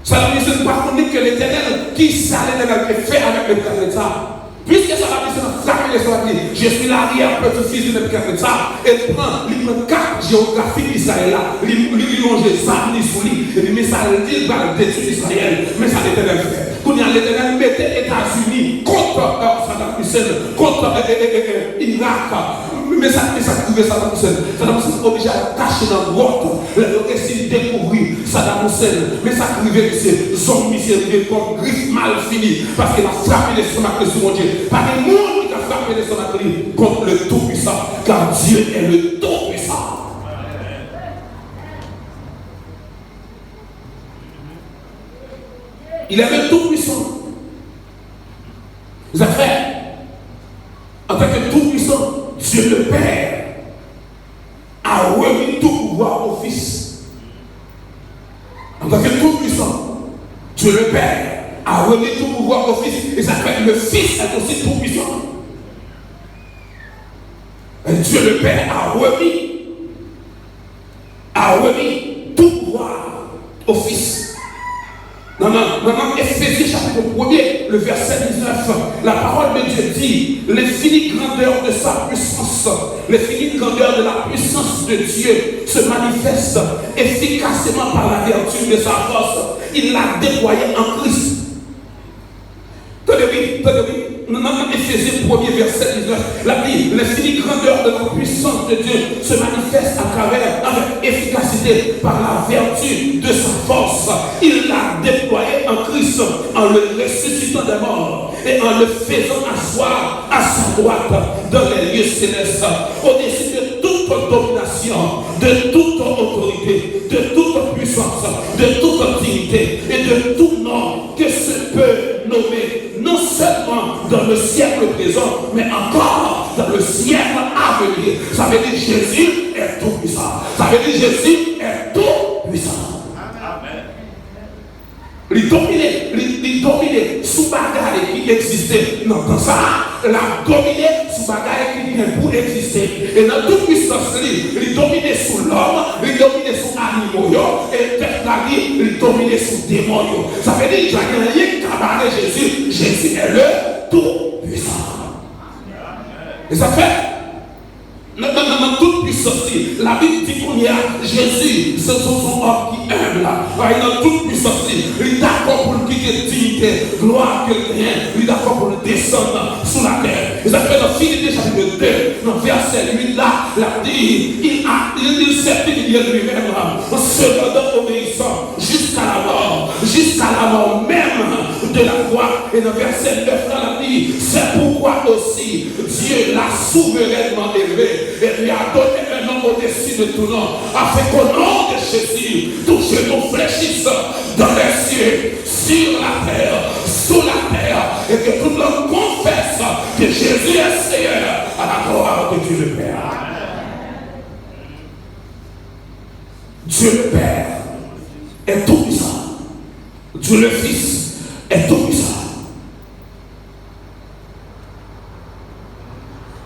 Ça veut dire que nous ne pouvons pas que l'Éternel, qui s'allait fait avec le Nebuchadnezzar. Puisque ça va dire, c'est frapper les soldats, je suis l'arrière-petit-fils de Nebuchadnezzar, et prend 4 géographies d'Israël là, il longe ça, il sous lui, et mais ça dit, il va détruire Israël, mais ça l'Éternel fait. Quand l'Éternel mettait les États-Unis contre Saddam Hussein, contre Irak, mais ça pouvait Saddam Hussein. Saddam Hussein est obligé à cacher dans le grotte, le récit découvrir Saddam Hussein, mais ça pouvait c'est zombie, c'est comme griffe mal fini, parce qu'il a frappé les stomacs de son Dieu. Pas de monde qui a frappé les stomacs contre le Tout-Puissant, car Dieu est le Tout-Puissant. Il est le Tout-Puissant. Vous avez fait, en tant que Tout-Puissant, Dieu le Père a remis tout pouvoir au Fils. En tant que Tout-Puissant, Dieu le Père a remis tout pouvoir au Fils. Et ça fait que le Fils est aussi Tout-Puissant. Et Dieu le Père a remis tout pouvoir au Fils. Dans Éphésiens chapitre 1er, le verset 19, la parole de Dieu dit l'infinie grandeur de sa puissance, l'infinie grandeur de la puissance de Dieu se manifeste efficacement par la vertu de sa force. Il l'a déployé en Christ. Tenez-vous, dans Éphésiens 1er, verset 19, la Bible, l'infinie grandeur de la puissance de Dieu se manifeste à travers, avec efficacité, par la vertu de sa force. Il l'a déployé en Christ, en le ressuscitant des morts et en le faisant asseoir à sa droite dans les lieux célestes, au-dessus de toute domination, de toute autorité, de toute puissance, de toute dignité et de tout nom que se peut nommer, non seulement dans le siècle présent, mais encore dans le siècle à venir. Ça veut dire Jésus est tout puissant. Ça veut dire Jésus est tout puissant. Amen. Il dominait sous bagaille qui existait. Non, dans ça, la dominé sous bagaille qui vient pour exister. Et dans toute puissance, il dominait sous l'homme, il dominait sous animaux, et la vie, il dominait sous démons. Ça veut dire qu'il n'y a rien qui a Jésus. Jésus est le tout puissant. Et ça fait, dans toute puissance, la Bible dit qu'on y a Jésus, c'est son homme qui aime là. Dans toute puissance, il est d'accord pour le quitter dignité, gloire, quelqu'un, il est d'accord pour le descendre sous la terre. Et ça fait dans Philippiens chapitre 2, dans verset 8 là, la dit, il s'est humilié lui-même, cependant obéissant jusqu'à la mort même de la croix. Et dans verset 9 là, la dit, c'est pourquoi aussi Dieu l'a souverainement élevé et lui a donné un nom au-dessus de tout nom, afin qu'au nom de Jésus, tous genoux fléchissent dans les cieux, sur la terre, sous la terre, et que tout le monde confesse que Jésus est Seigneur, à la gloire de Dieu le Père. Dieu le Père est tout puissant. Dieu le Fils est tout puissant.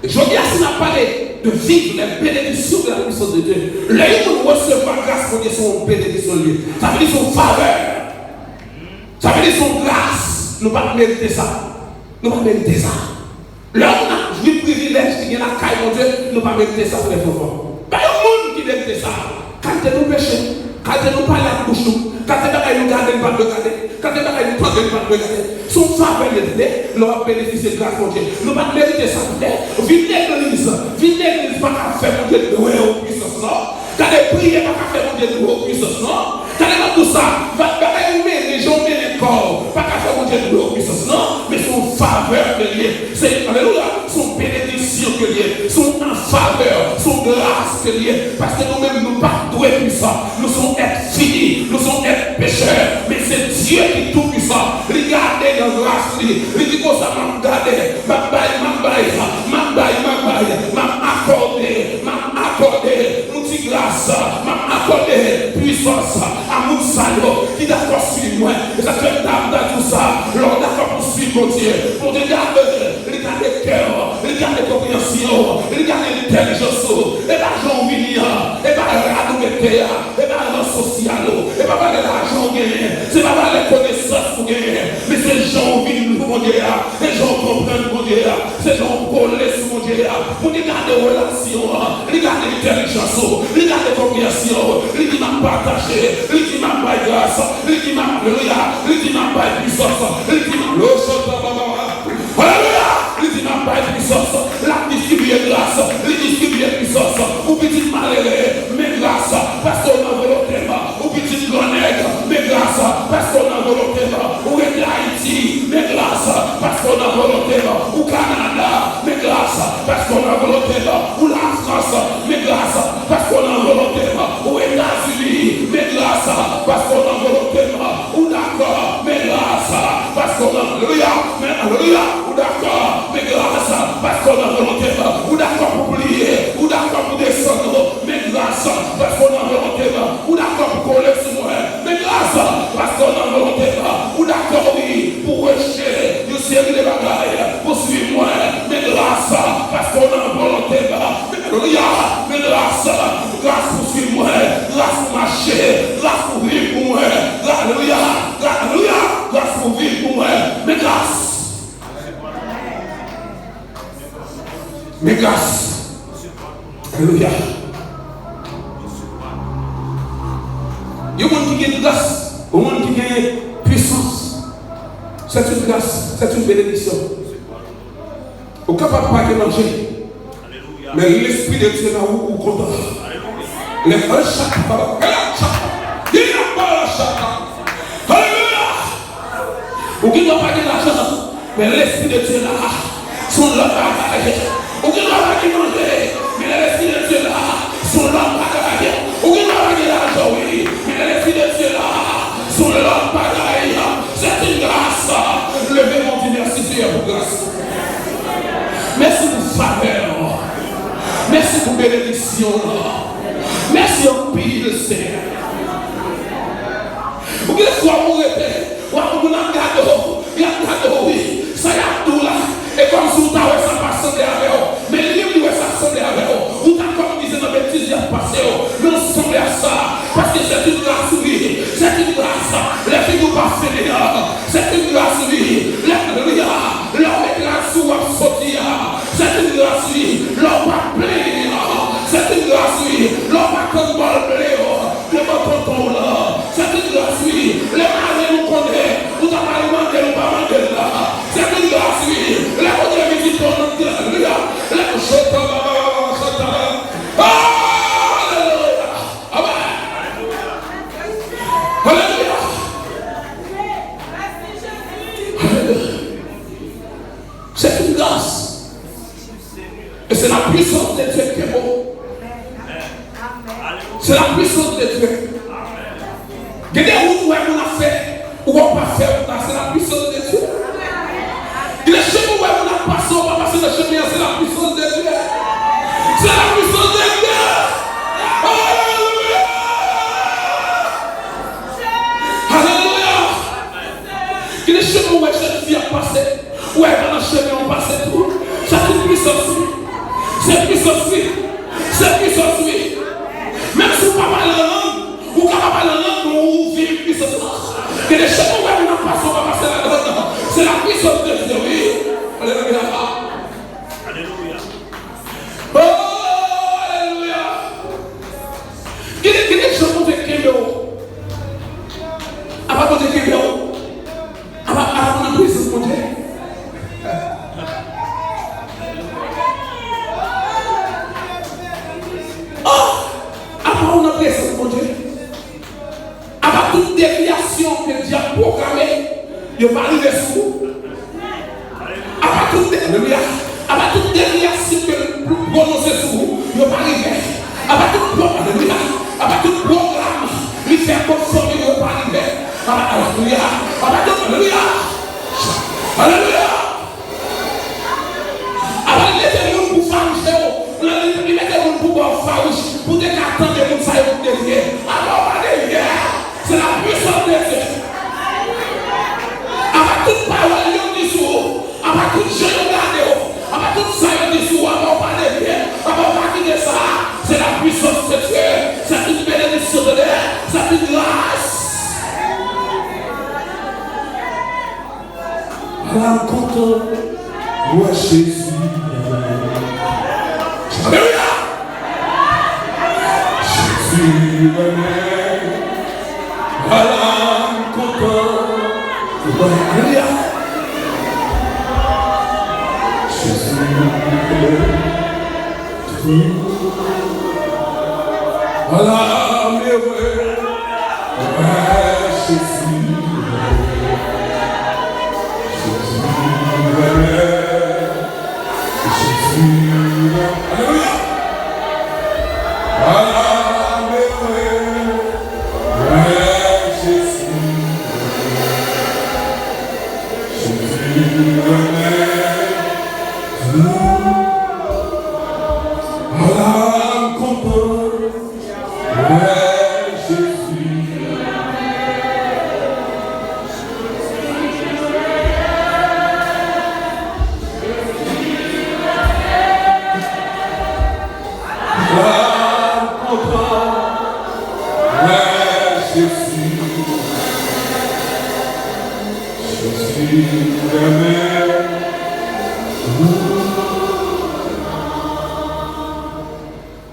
Et je dis à ce qu'on a parlé de vivre les bénédictions de la puissance de Dieu. Les gens recevoir grâce pour dire son bénédiction de Dieu. Ça veut dire son faveur. Ça veut dire son grâce. Nous ne pouvons pas mériter ça. Nous ne pouvons pas mériter ça. Là, on a le privilège qui vient à la caille, mon Dieu, nous ne pouvons pas mériter ça pour les enfants. Il y a un monde qui mérite ça. Quand nous péchons, quand nous parlons à la bouche, quand nous gardons pas de garder, quand nous nous prendre pas de garder, son faveur est nous avons bénéficié de grâce, mon Dieu. Nous ne pouvons pas mériter ça. Venez l'église, pas qu'à faire mon Dieu de haute puissance, non. Quand les prières, pas qu'à faire mon Dieu de haute puissance, non. Quand tout ça, va aimer les gens et les corps, pas qu'à faire mon Dieu de haute puissance, non. Mais son faveur de lié, c'est, alléluia, son bénédiction que lié, son faveur, son grâce que lié, parce que nous-mêmes, nous ne sommes pas doués puissants, nous sommes être finis, nous sommes être pécheurs, mais c'est Dieu qui est tout puissant. Regardez dans grâce, il dit comme ça, m'a accordé, nous dit grâce, m'a accordé puissance, amour salaud, qui d'accord sur moi, et ça fait dans tout ça, l'on d'accord pour suivre mon Dieu, pour regarder le cœur, regarder la compréhension, regarder l'intelligence, et l'argent venir, et pas la radouété, et pas l'argent social, et pas l'argent gagné, c'est C'est pas les connaissances pour gagner. Mais c'est les gens qui vivent mon Dieu. Les gens comprennent mon Dieu. C'est les gens qui collent sur mon Dieu. Pour regarder les relations, regarder l'intelligence, regarder la compréhension, les qui m'a partagé, les qui m'a pas grâce, les qui m'a puissance, les qui m'a alléluia, les qui m'a pas puissance, la distribuer grâce, les distribuer puissance, ou petit malheureux, mais grâce, parce qu'on a volonté, ou petit grenade, mais grâce, parce qu'on a volonté, ou Haïti, mais grâce, parce qu'on a volonté, ou Canada, mais grâce, parce qu'on a volonté, ou la France, mais grâce, parce qu'on a volonté, ou États-Unis, mais grâce, parce qu'on a volonté, ou d'accord, mais grâce, parce qu'on a alléluia, ou d'accord, mais grâce, parce qu'on a volonté, ou d'accord pour oublier, ou d'accord pour descendre, mais grâce, parce qu'on a volonté, ou d'accord pour coller sur moi, mais grâce, parce qu'on a volonté, ou d'accord, oui, pour rejeter, une série de bagailles, pour suivre moi, mais grâce, parce qu'on a volonté, alléluia, mais grâce pour suivre moi, grâce pour marcher, grâce pour vivre pour moi, alléluia, grâce pour vivre pour moi, mais grâce. Mais grâce. Alléluia. Il y a des gens qui ont grâce, il y a des gens qui ont puissance. C'est une grâce, c'est une bénédiction. Au capable pas de manger. Mais l'esprit de Dieu est là où content. Les frères chaque papa. Il n'y a pas la chaque. Alléluia. Ou qui ne doit pas de l'argent. Mais l'esprit de Dieu est là. Son l'homme bagaille. Ou qui ne doit pas de manger. Mais l'esprit de Dieu est là. Son l'homme bagaille. Ou qui ne doit pas de l'argent, oui. Mais l'esprit de Dieu est là. Son l'homme bagaille. C'est une grâce. Levez mon diversité pour grâce. Merci pour faveur. Merci pour bénédiction. Merci en pile, Seigneur. Vous voulez soit vous répétez. Vous avez un cadeau. Il y a un cadeau, oui. Ça y a tout là. Et comme si vous avez ça passé avec vous. Mais le livre doit s'assembler avec vous. Vous avez comme disait dans les bêtises, il y a passé. Mais on semble à ça. Parce que c'est une grâce, oui. C'est une grâce. Les filles vous passez les gars. C'est une grâce, oui. L'homme est grâce ou à sortir. C'est une grâce, oui. L'homme va plaire. C'est une grâce, oui. L'homme va comme bol blé. Le tonton là. C'est une grâce, oui. Les maris nous connaissent. Vous n'avez pas demandé, nous pas demandé là. C'est une grâce, oui. Les autres visites pour nous dire. Les choses c'est une grâce. Et c'est la puissance de Dieu qui est bon. C'est la puissance de Dieu. Il y a des routes où on a fait, où on n'a pas fait, c'est la puissance de Dieu. Il y a des chemins où on a passé, on va passer le chemin, c'est la puissance de Dieu. C'est la puissance de Dieu. Alléluia. Alléluia. Il y a des chemins où on vie a passé. Ouais, dans le chemin, on passe tout. C'est une puissance, oui. C'est puissance, oui. C'est puissance, oui. Même si vous ne parlez pas la langue, vous ne parlez pas la langue, vous vivez une puissance. Que les chemins où on passe, on va passer la langue. C'est la puissance de Dieu, oui. Alléluia. Alléluia. Oh, alléluia. Qui est ce que vous avez fait? À part de Dieu, à part de puissance de Dieu. On a présence, mon Dieu. Avec toute déviation que Dieu a programmée, il va arriver sur vous. Avec toute déviation que vous prononcez sur vous, il va arriver. Avec tout programme, il fait conformer, il va arriver. Alléluia. Alléluia. Alléluia. Avec les démons pour faire il met des gens pour farouche, pour des cartons de monde, ça y est, derrière. Alors, pas derrière. C'est la puissance de Dieu. Avec toute parole, il y a des jours. Avec toute jeune garde, avec toute ça, il y a des jours. Alors, pas derrière. Alors, pas quitter ça. C'est la puissance de Dieu. C'est une bénédiction de Dieu. C'est une grâce. l'âme content, moi Jésus. Alléluia. Jésus m'aime, à l'âme content, alléluia. Jésus m'aime, à l'âme heureux, Jésus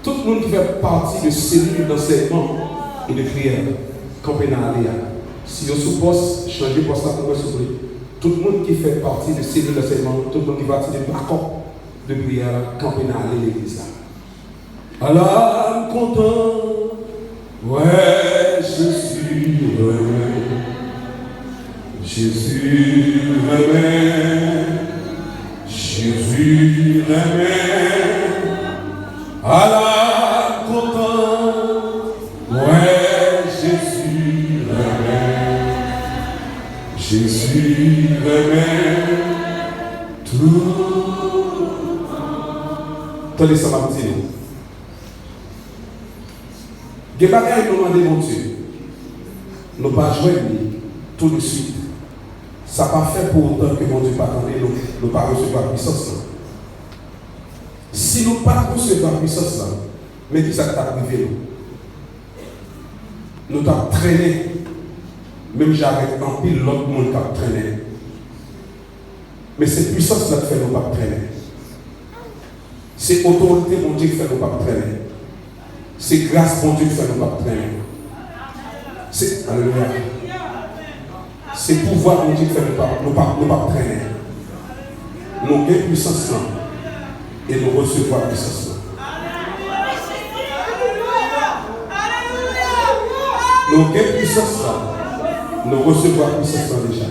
Tout le monde qui fait partie de cellules d'enseignement et de prière, campé dans l'Aléa. Si vous sous poste, changez poste là pour vous. Tout le monde qui fait partie de cellules d'enseignement, tout le monde qui fait partie de parcours de prière, campé dans l'église. Alors, content, ouais, je suis heureux. Jésus m'aime, Jésus m'aime, à la content, ouais, Jésus m'aime, Jésus m'aime, tout. Attendez, ça va me dire. Des bagages nous demandent mon Dieu, nous ne pas jouer tout de suite. Ça n'a pas fait pour autant que mon Dieu pas attendre, nous ne pas recevoir la puissance. Si nous ne pas recevoir la puissance, mais qui ça t'a privé nous t'avons traîné, même j'arrête en pile l'autre monde qui a traîné. Mais cette puissance-là fait nous pas traîner. C'est autorité mon Dieu qui fait nous pas traîner. C'est grâce mon Dieu qui fait nous pas traîner. C'est alléluia. C'est pouvoir mon Dieu qui fait nous pas traîner. Nous avons puissance là et nous recevons la puissance là. Nous avons puissance là, nous recevons la puissance là déjà.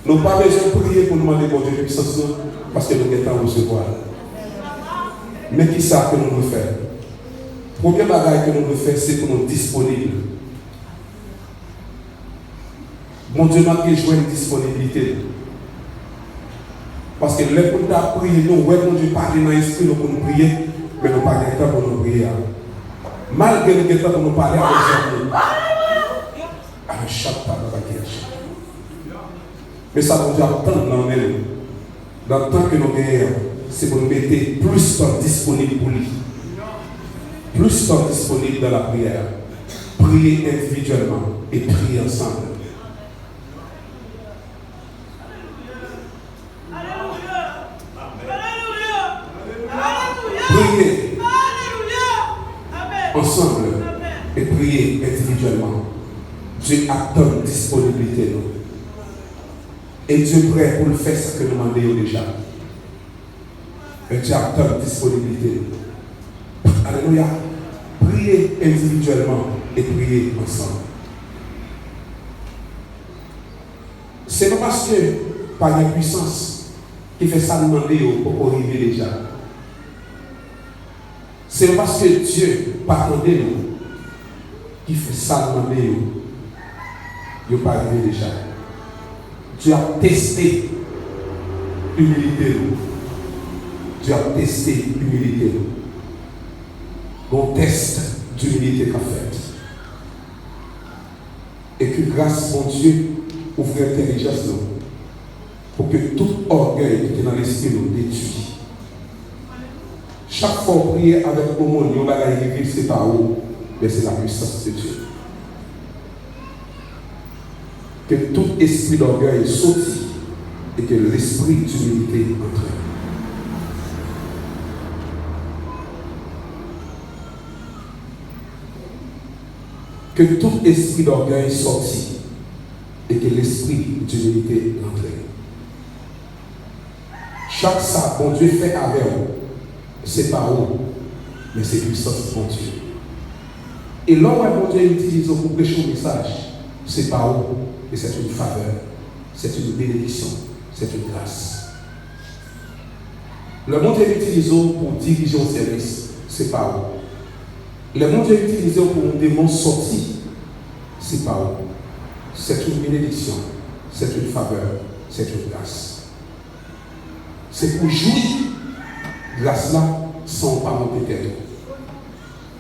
Nous n'avons pas besoin de prier pour nous demander mon Dieu la puissance là parce que nous avons le temps de recevoir. Mais qui ça que nous devons faire? Le premier bagage que nous devons faire, c'est pour nous disponibles. Mon Dieu m'a joué une disponibilité. Parce que les pour nous prier, nous, ouais, mon Dieu parle dans l'esprit pour nous prier, mais nous parlons pas pour nous prier. Malgré le temps pour nous parler avec nous. Avec chaque pas de la question. Mais ça, mon Dieu attend dans le temps que nous gagnons, c'est pour nous mettre plus de temps disponible pour lui. Plus de temps disponible dans la prière. Prier individuellement et prier ensemble. Prier ensemble et prier individuellement. Dieu attend disponibilité. Et Dieu est prêt pour le faire ce que nous demandons déjà. Et Dieu attend disponibilité. Alléluia. Priez individuellement et priez ensemble. C'est pas parce que par une puissance qui fait ça demander pour arriver déjà. C'est parce que Dieu, pardonnez nous, qui fait ça demander nous, il n'est pas arrivé déjà. Dieu a testé l'humilité. Dieu a testé l'humilité. Bon test d'humilité qu'a fait. Et que grâce mon Dieu ouvre l'intelligence pour que tout orgueil qui est dans l'esprit nous détruit. Chaque fois qu'on prie avec le monde, nous allons arriver, c'est pas où, mais c'est la puissance de Dieu. Que tout esprit d'orgueil sorti et que l'esprit d'humilité entre. Que tout esprit d'orgueil sorti et que l'esprit d'humilité entre. Chaque ça, bon Dieu fait avec vous, c'est pas vous, mais c'est puissance de bon Dieu. Et là où bon Dieu utilise pour prêcher un message, c'est pas vous, mais c'est une faveur, c'est une bénédiction, c'est une grâce. Le bon Dieu utilise pour diriger un service, c'est pas vous. Le bon Dieu utilise pour un démon sorti, c'est pas vous. C'est une bénédiction, c'est une faveur, c'est une grâce. C'est pour jouir grâce là sans pas monter tête.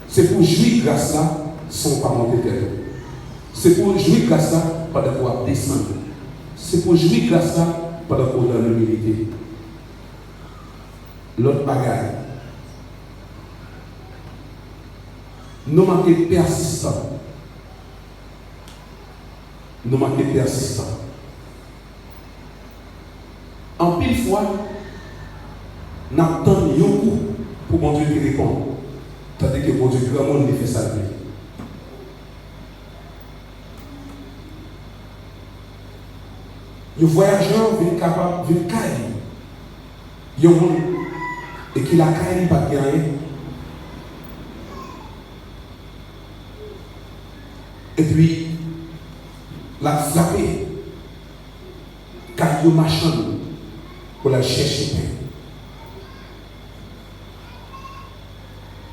C'est pour jouir grâce là sans pas monter tête. C'est pour jouir grâce là pas de pouvoir descendre. C'est pour jouir grâce là pas de pouvoir dans l'humilité. L'autre bagaille. Nous manquons persistants. Nous manquons persistants. En pile fois, nous attendons un coup pour mon Dieu qui répond. Tandis que mon Dieu, grand monde fait ça de lui. Le voyageur vient capable de cailler. Il y a un monde et qui la caille pas gagner. Et puis, la frapper. Caillou machin pour la chercher.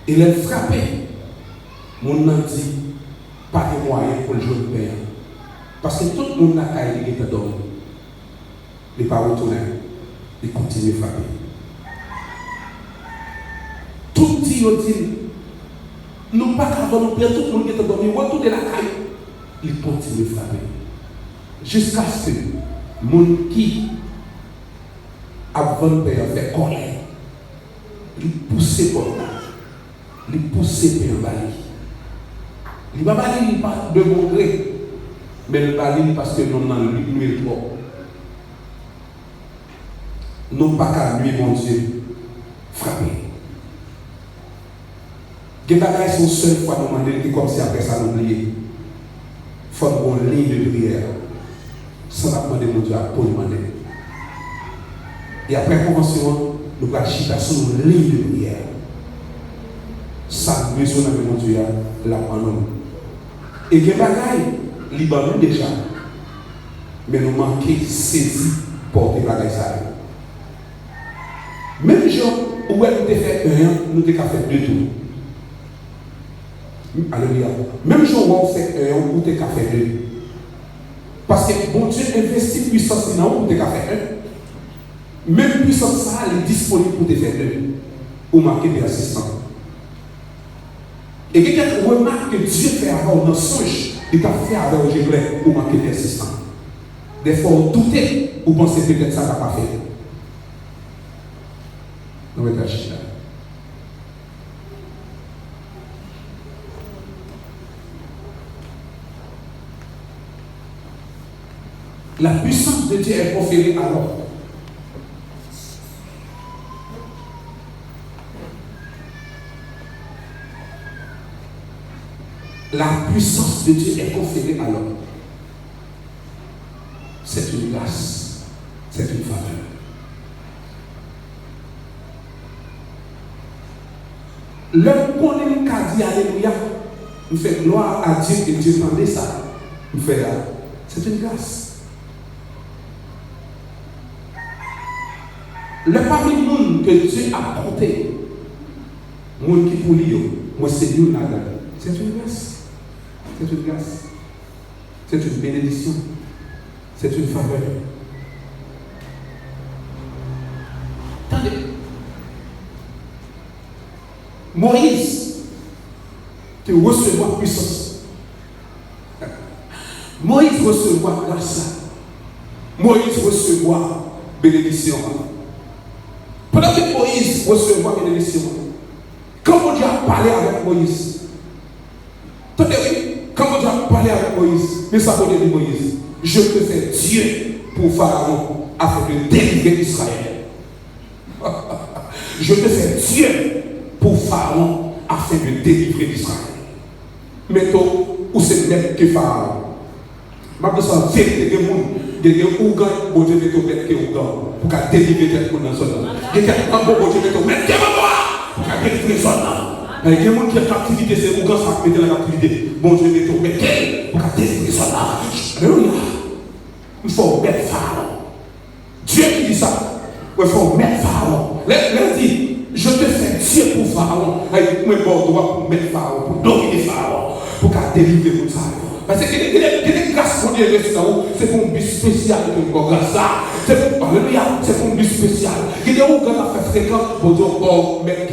Il est frappé. Mon nom dit, pas de moyen pour le jouer de paix. Parce que tout le monde a caillé et dormi. Il n'est pas retourné. Il continue à frapper. Tout dit, nous pas qu'avant nous perdre tout le monde qui est dormi, retourner la caille. Il continue à frapper. Jusqu'à ce que le monde qui avant de faire colère, il pousse pour là. Il pousse pour Bali. Il va Bali pas de bon gré, mais le Bali parce que nous n'avons lui trop. Nous pas qu'à lui, mon Dieu, frapper. Les bagages sont seule fois nous demander comme si après ça nous oublier. Il faut une ligne de prière. Sans la demander mon Dieu pour demander. Et après la convention, nous allons chiter sur une ligne de prière. Ça, nous besoin de mon Dieu, là en nous. Et les bagailles, nous déjà. Mais nous manquons saisi pour les bagailles. Même gens où nous avons fait un, nous avons fait deux tours. Alléluia. Même gens où on fait un, nous avons fait deux. Parce que bon Dieu investit puissance dans nous pour faire un. Même puissance ça, elle est disponible pour te faire deux. Ou marquer des assistants. Et quelqu'un remarque que Dieu fait avoir dans songe, il t'a fait avoir au Jébré ou marquer des assistants. Des fois, on doutait ou pensez peut-être ça n'a pas fait. Nous mettons là. La puissance de Dieu est conférée alors. La puissance de Dieu est conférée alors. C'est une grâce, c'est une faveur. L'homme qu'on est dit alléluia, nous fait gloire à Dieu et Dieu tendait ça. Nous fait là. C'est une grâce. Le parmi de monde que Dieu a porté, monde qui pour lui, moi c'est Dieu nada. C'est une grâce. C'est une grâce. C'est une bénédiction. C'est une faveur. Attendez. Moïse, tu recevras puissance. Moïse recevra grâce. Moïse recevra bénédiction. Pendant que Moïse recevra bénédiction, quand Dieu a parlé avec Moïse, attendez, oui, quand Dieu a parlé avec Moïse, mais ça veut dire Moïse. je te fais Dieu pour Pharaon afin de délivrer Israël. Je te fais Dieu pour Pharaon afin de délivrer Israël. Maintenant, où c'est même que Pharaon? Je pense que c'est vérité que les gens qui ont gagné, bon Dieu, mettre pour délivrer les gens dans la zone. Il y a quelqu'un qui bon Dieu, mettre pour délivrer les gens. Il y a des gens qui ont captivité, c'est Ougan qui met dans la captivité. Bon Dieu, mettre pour délivrer les gens. Alléluia. Il faut mettre Pharaon. Dieu qui dit ça. Il faut mettre Pharaon. Là, dit, je te fais Dieu pour Pharaon. Il me doit pour mettre Pharaon, pour dominer Pharaon, pour délivrer les gens. Parce que les grâces qu'on est resté là-haut, c'est pour un but spécial que nous avons grâce à. C'est pour un but spécial. Il y a des gens qui ont fait fréquent pour dire, bon, mec,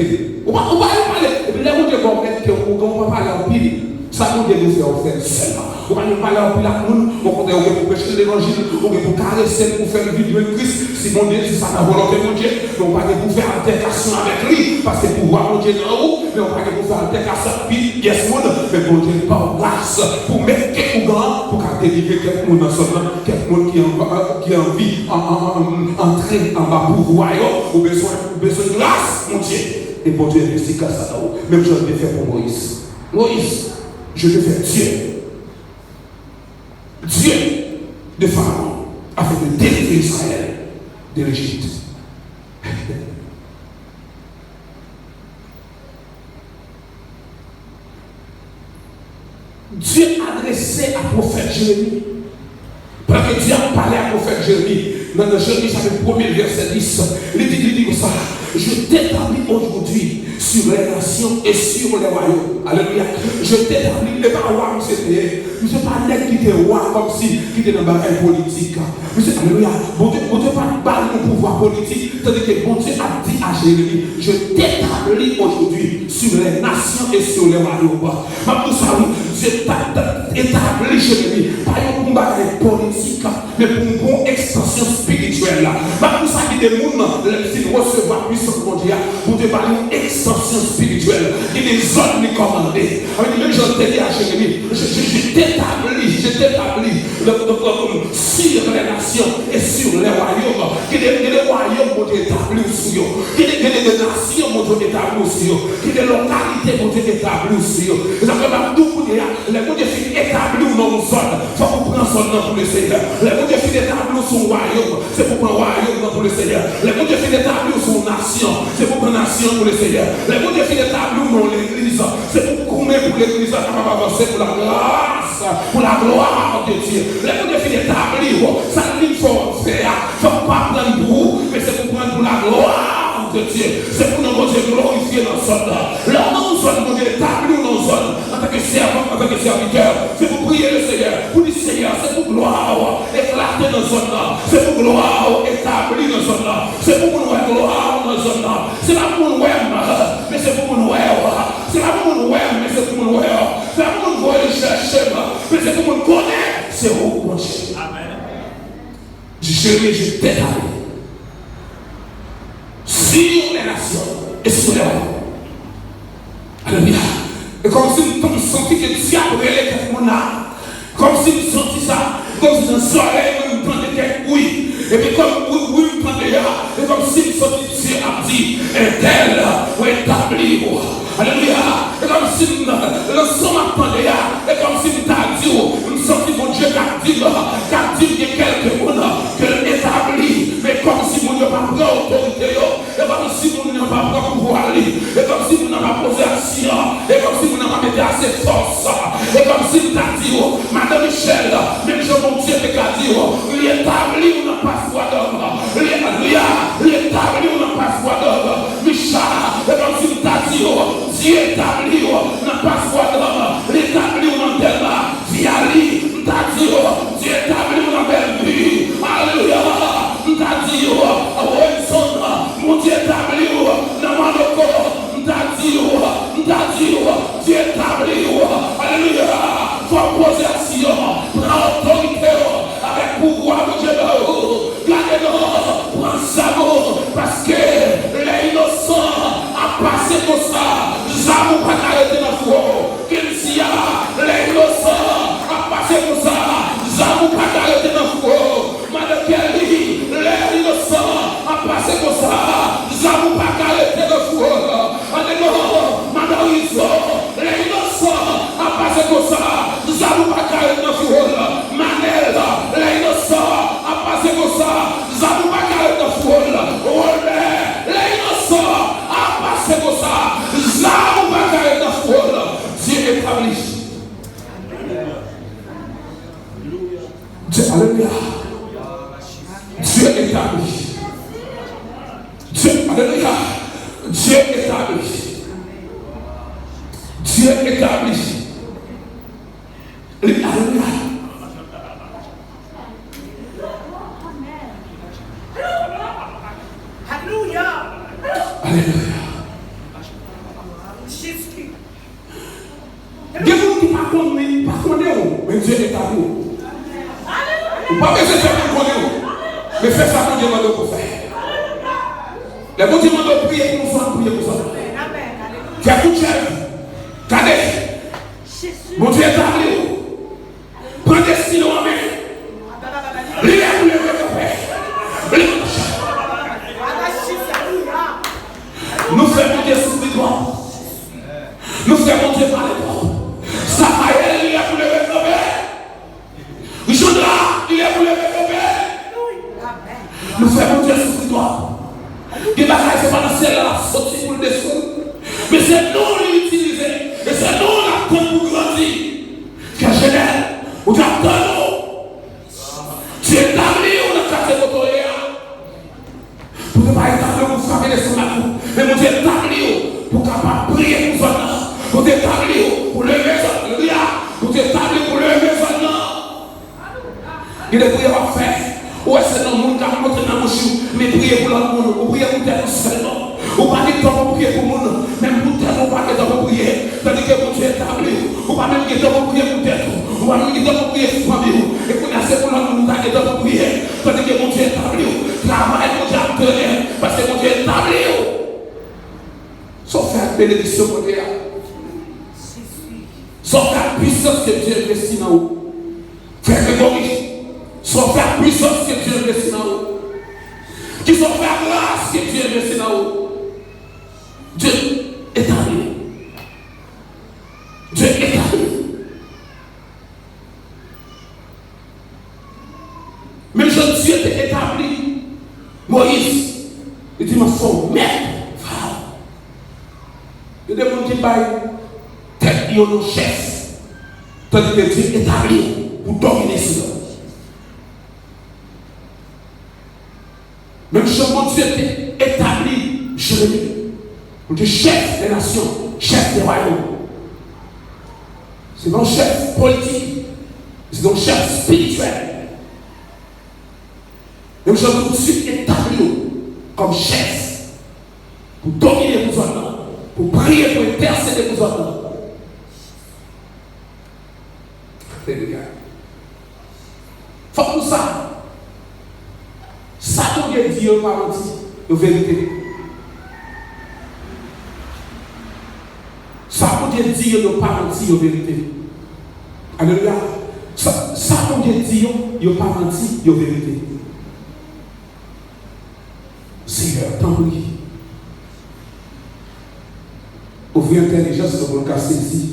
on va parler. Et puis là, on dit, bon, mec, on va parler en pile. Ça nous dit de faire seulement. On va nous parler en pile à nous, on va pour prêcher l'évangile, on va pour caresser, pour faire le vidéo de Christ. Si mon Dieu, si ça la volonté de mon Dieu, on va pour faire altercation avec lui, parce que pour voir mon Dieu dans haut, mais on va pour faire altercation avec lui, yes, mon Dieu, mais mon Dieu, pas grâce pour mettre quelqu'un grand, pour délivrer quelqu'un dans son nom, quelqu'un qui a envie d'entrer en bas pour royaume, ou besoin de grâce, mon Dieu. Et mon Dieu, c'est grâce à nous. Même chose que fait pour Moïse. Moïse, je te fais Dieu. Dieu de Pharaon, afin de délivrer Israël de l'Égypte. Dieu adressait à prophète Jérémie. Parce que Dieu a parlé à prophète Jérémie. Dans le Jérémie, chapitre 1er, verset 10, il dit comme ça, je t'établis aujourd'hui sur les nations et sur les royaumes. Alléluia. Je t'établis, les rois, c'était. Je ne sais pas qui était roi comme si qui était dans le bagaille politique. Alléluia. Bon Dieu pas de pouvoir politique. Tandis que bon Dieu a dit à Jérémie, je t'établis aujourd'hui sur les nations et sur les royaumes. Mais pour ça, Dieu t'a établi Jérémie. Pas un bagaille politique, mais pour une bonne extension spirituelle. Mais pour ça, il y a des gens qui recevoir puissance mondiale. Pour te parler d'une extension spirituelle. Il y a des zones qui commandées. Même je t'ai dit à Jérémie, je t'établis sur les nations et sur les royaumes. Il y a des royaumes qui sont établis sur eux. Il y a des nations qui sont établies sur eux. Il y a des localités qui sont établies sur eux. Et ça fait pas tout pour dire, les gens qui sont établis dans une zone, il faut qu'on prenne son nom pour le Seigneur. Les gens qui sont établis sur un royaume, c'est pour prendre un royaume pour le Seigneur. Les gens qui sont établis sur une nation, c'est pour prendre une nation pour le Seigneur. Les gens qui sont établis dans l'église, c'est pour courir pour l'église, capable d'avancer pour la grâce, pour la gloire de Dieu. Les gens qui sont établis, ça il faut faire, il ne faut pas prendre pour, mais c'est pour prendre pour la gloire de Dieu. C'est pour nous glorifier dans son nom. Leur nom zone, nous établis dans zone, en tant que servant, en tant que serviteur, c'est pour prier le Seigneur. Pour dire Seigneur, c'est pour gloire, éclater dans son nom. C'est pour gloire, établir dans son nom. C'est pour nous gloire dans son nom. C'est pas pour nous, mais c'est pour nous. C'est pas pour nous, mais c'est pour nous. C'est pas pour nous chercher, mais c'est pour nous connaître. C'est où, mon Dieu. Amen. Je t'établis sur les nations et sur les royaumes. Alléluia. Et comme si nous sentions que Dieu a brûlé mon âme. Comme si nous sentions ça. Comme si dans le soleil, nous prenons quelques oui. Et puis comme oui, nous prenons là. Et comme si nous sentions Dieu a dit, et tel ou établi. Alléluia. Et comme si nous sommes attendus là. Et comme si nous t'avons dit, nous sentions mon Dieu qu'a dit qu'il y a quelques monde que établi. Mais comme si nous n'avons pas pris autorité. Et comme si nous n'avons pas pris pouvoir. Et comme si nous n'avons pas posé action. Et comme si nous n'avons pas mis assez force. Et comme si nous t'avons dit, Madame Michel, même je mon Dieu te dit, l'établi ou n'a pas foi d'homme. Alléluia. L'établi ou n'a pas foi d'homme. Michel, et comme si nous t'avons dit, Dieu établi ou n'a pas foi d'homme. L'établi ou n'a pas viali. Nous t'avons dit, Dieu établi ou n'a pas vie. Alléluia. Nous t'avons dit, mon Dieu établi ou n'a pas de corps. Nous t'avons dit, Dieu établi ou. Alléluia. Faut poser action. Prends alléluia. Dieu établit. Dieu, alléluia. Dieu établit. Dieu établit. Alléluia. Alléluia. Alléluia. Jésus. Il y a des gens qui ne connaissent pas, mais Dieu établit. Vous ne pouvez pas faire ça pour connaître. Mais faites ça pour Dieu pour faire. Les bons Dieu de prier pour nous, prier pour ça. Faites tout chef. Regardez. Mon Dieu établi. Prends des stylos en main. Lisez pour le père. Nous faisons Dieu sous les doigts. Nous faisons Dieu par les doigts. Samuel, il est pour le père. Richondra, il est pour le père. Nous faisons Dieu sous les doigts. Les bagages, c'est pas dans celle-là, sorti pour le descendre. Mais c'est nous l'utiliser. Et c'est nous la compte pour grandir. Car Genève, ou t'attends. Tu es établi ou dans le quartier de Toya. Pour ne pas établir pour frapper les sons. Mais mon Dieu établi pour capable prier pour son nom. Pour t'établir pour lever son nom. Pour t'établir pour lever son nom. Il est prié à faire. Ou est-ce que le monde qui a montré dans mon chou, mais prier pour l'autre monde, ou prier pour tel seulement, ou pas dire temps pour prier pour le monde, même pour tel, ou pas dire temps pour prier, tandis que mon Dieu est établi, ou pas même dire temps pour prier pour tel, ou pas même dire temps pour prier pour famille, et qu'on a assez pour l'autre monde, qui est temps pour prier, tandis que mon Dieu est établi, travail mon Dieu a donné, parce que mon Dieu est établi. Sauf faire bénédiction pour Dieu. Sauf faire puissance que Dieu investit dans vous. Faire Grégory. Soit faire puissance que Dieu investit dans vous. Qui soit faire grâce que Dieu investit dans vous. Dieu établi. Dieu établi. Même quand Dieu était établi, Moïse, il dit, mon son maître, il y a des gens qui baillent tête et nos chefs. Tandis que Dieu est établi pour dominer cela. Même si mon Dieu était établi, Jérémie, pour que chef des nations, chef des royaumes. C'est non chef politique, c'est non chef spirituel. Même si mon Dieu est établi comme chef, pour dominer vos hommes, pour prier, pour intercéder vos hommes. Alléluia. Faut pour ça. Ça qu'on vient dire aux parents, la vérité. Ça qu'on vient dire aux parents, la vérité. Alléluia. Ça qu'on vient dire aux parents, la vérité. Seigneur, tant pis. Ouvrir l'intelligence de mon cas ici.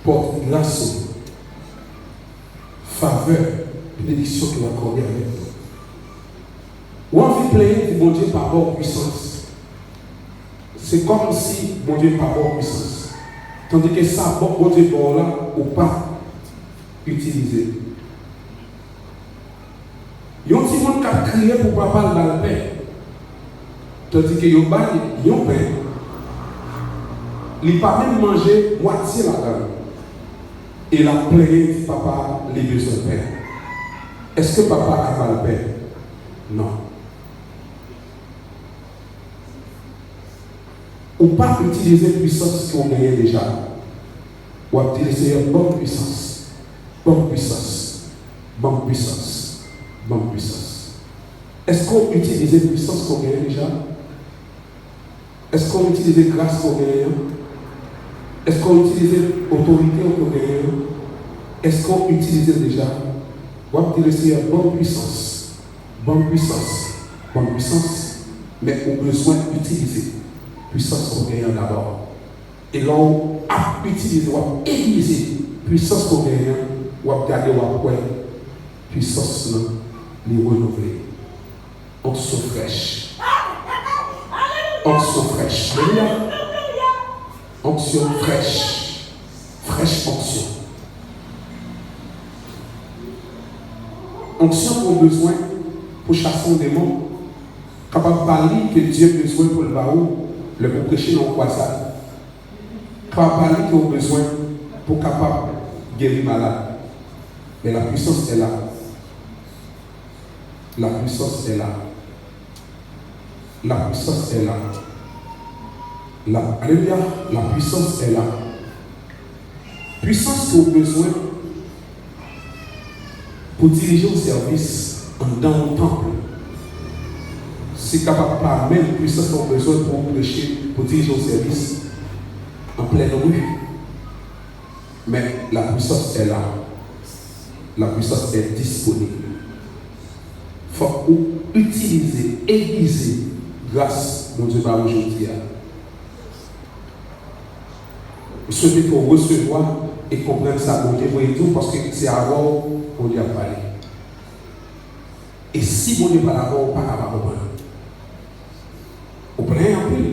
Porte grâce, faveur, bénédiction qui va accorder avec nous. Ou envie de plaire du bon Dieu par rapport aux puissance. C'est comme si bon Dieu par rapport aux puissance. Tandis que ça, bon Dieu bon là, ou pas utilisé. Il y a un petit monde qui a crié pour papa dans le pain. Tandis que il y a un pain, il n'a pas même mangé moitié là-dedans. Et la plaie, papa, les besoins de paix. Est-ce que papa a pas le paix? Non. Ou pas utiliser la puissance qu'on gagne déjà. Ou utiliser une bonne puissance. Bonne puissance. Bonne puissance. Bonne puissance. Est-ce qu'on utilise la puissance qu'on gagne déjà? Est-ce qu'on utilise la grâce qu'on gagne? Est-ce qu'on utilise l'autorité qu'on gagne? Est-ce qu'on utilise déjà? On va utiliser une bonne puissance. Bonne puissance. Bonne puissance. Mais on a besoin d'utiliser la puissance qu'on gagne d'abord. Et là, on a utilisé, on a aiguisé la puissance qu'on gagne. On a gardé, on a quoi? Puissance, les renouveler. Onction fraîche. Onction fraîche. Onction fraîche. Fraîche onction. onction pour besoin pour chasser un démon, capable de parler que Dieu a besoin pour le baou, le pour prêcher dans le croissant. Capable de parler qu'il a besoin pour capable de guérir malade. Mais la puissance est là. La puissance est là. La puissance est là. Alléluia, la puissance est là. Puissance qu'on a besoin pour diriger au service dans le temple. C'est capable pas même puissance qu'on a besoin pour prêcher, pour diriger au service en pleine rue. Mais la puissance est là. La puissance est disponible. Il faut utiliser, aiguiser grâce mon Dieu par aujourd'hui. Je souhaite qu'on recevoir et comprendre ça pour Dieu parce que c'est avant qu'on lui a parlé. Et si on n'est pas là, on ne peut pas comprendre. On prend un peu.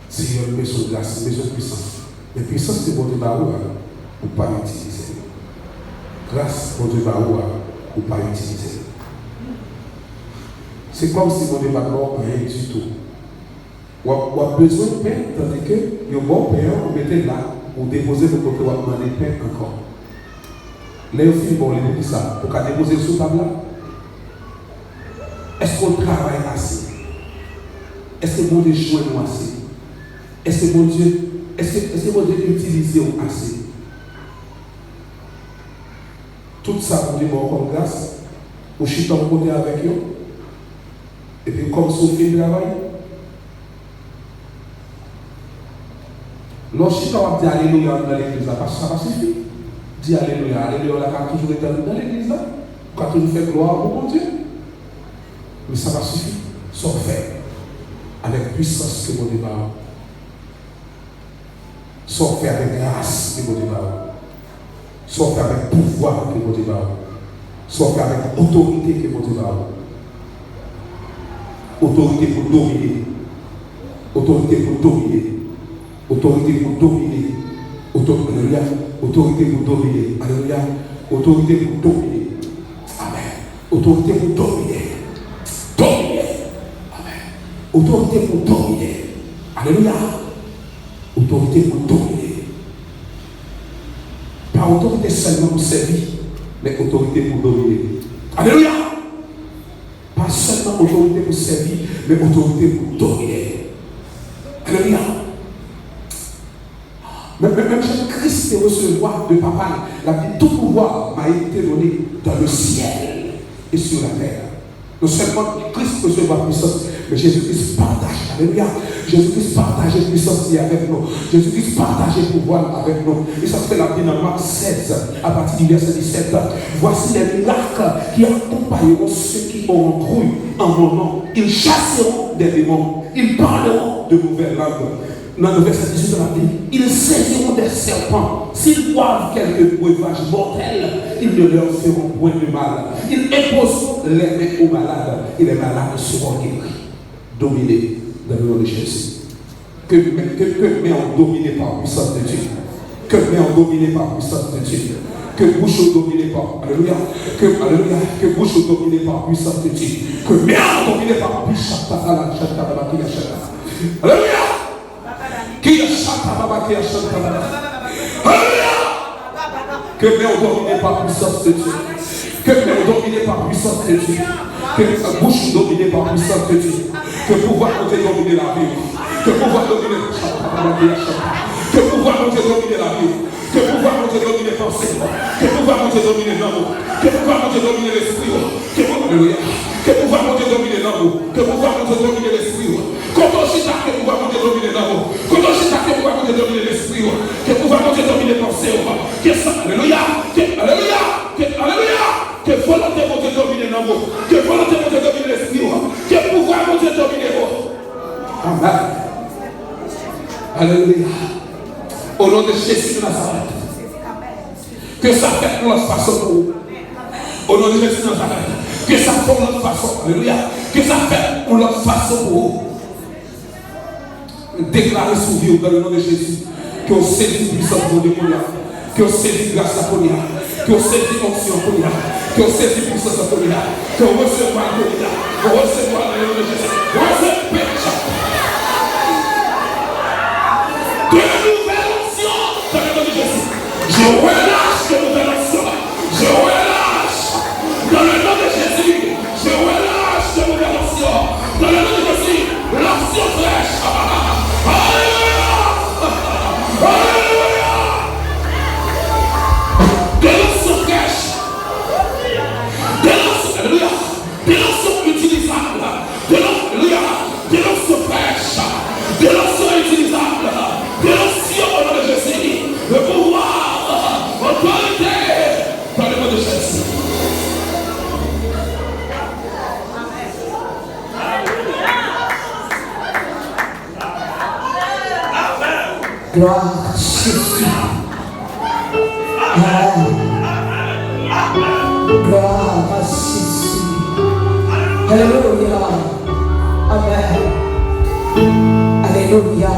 C'est une besoin de grâce, une besoin de puissance. Mais puissance que mon Dieu va avoir, on ne peut pas l'utiliser. Grâce mon Dieu va avoir, on ne peut pas l'utiliser. C'est comme si mon Dieu va avoir rien du tout. On a besoin de pain, tandis que le bon pain, on mettait là, on déposait le côté, on a demandé pain encore. Là, au film, on les dit ça, pour qu'on dépose sur la table là. Est-ce qu'on travaille assez? Est-ce que mon Dieu joue nous assez? Est-ce que mon Dieu utilise nous assez? Tout ça, mon Dieu, comme grâce, on chute en côté avec eux. Et puis, comme son fait le travail, lorsque on dit Alléluia dans l'église, parce que ça va suffire. Dis Alléluia, Alléluia, on a toujours été dans l'église, on a toujours fait gloire au bon Dieu. Mais ça va suffire. Sauf faire avec puissance que mon Dieu va. Sauf faire avec grâce que mon Dieu va. Sauf faire avec pouvoir que mon Dieu va. Sauf faire avec autorité que mon Dieu va. Autorité pour dominer. Autorité pour dominer. Autorité pour dominer. Alléluia. Autorité pour dominer. Alléluia. Autorité pour dominer. Amen. Autorité pour dominer. Dominer. Amen. Autorité pour dominer. Alléluia. Autorité pour dominer. Pas autorité seulement pour servir, mais autorité pour dominer. Alléluia. Pas seulement autorité pour servir, mais autorité pour dominer. Alléluia. Même Jésus-Christ est recevoir de papa. La vie, tout pouvoir m'a été donné dans le ciel et sur la terre. Non seulement Christ recevoir puissance, mais Jésus-Christ partage. Alléluia. Jésus-Christ partage la puissance avec nous. Jésus-Christ partage le pouvoir avec nous. Et ça se fait la vie dans Marc 16, à partir du verset 17. Voici les miracles qui accompagneront ceux qui auront cru en mon nom. Ils chasseront des démons. Ils parleront de nouvelles langues. Dans le verset 18 de la Bible, ils saisiront des serpents. S'ils boivent quelques breuvages mortels, ils ne leur feront point de mal. Ils imposeront les mains aux malades et les malades seront guéris. Dominés dans le nom de Jésus. Que mains ont dominé par la puissance de Dieu. Que mains ont dominé par la puissance de Dieu. Que bouche ont dominé par, alléluia, que bouche ont dominé par la puissance de Dieu. Que mains ont dominé par la puissance de Dieu. Alléluia. Qui a chanté, Alléluia. Que mains ont dominé par la puissance de Dieu. Que mains ont dominé par la puissance de Dieu. Que bouche ont dominé par la puissance de Dieu. Que pouvoir nous dominer la vie. Que pouvoir dominer que pouvoir nous dominer la vie. Que pouvoir nous dominer la pensée. Que pouvoir nous dominer l'amour. Que pouvoir nous dominer l'esprit. Que pouvoir nous dominer l'amour. Que pouvoir nous dominer l'esprit. Quand on chita, que pouvoir nous dominer l'amour. Quand on chita, que pouvoir nous dominer l'esprit. Que pouvoir nous dominer la pensée. Que ça, alléluia. Alléluia. Alléluia. Que volonté nous dominer l'amour. Que volonté nous dominer l'esprit. Que pouvoir nous dominer l'amour. Amen. Alléluia. Au nom de Jésus de Nazareth. Que ça fait notre façon pour vous. Au nom de Jésus de Nazareth. Que ça fait notre façon. Alléluia. Que ça fait notre façon pour vous. Déclarez sous vous dans le nom de Jésus. Que vous saisissez puissance pour le Dieu. Que vous saisissez grâce à Konya. Que vous saisissez onction Konya. Que Que saisir puissance autonomie. Que recevoir l'autorité. Que recevoir le nom de Jésus. Recevoir de nouvelles options dans le nom de Jésus. Je relâche de nouvelles options. Je relâche dans le nom de Jésus. Je relâche de nouvelles options dans le nom de Jésus. L'option fraîche. Alléluia. Alléluia. De l'option fraîche. De l'option, alléluia. De l'option utilisable. De l'option fraîche. De l'option utilisable. De l'option au nom de Jésus. Le pouvoir, autorité dans le nom de Jésus. Gloire à Jésus. Gloire à Jésus. Alléluia. Amen. Alléluia.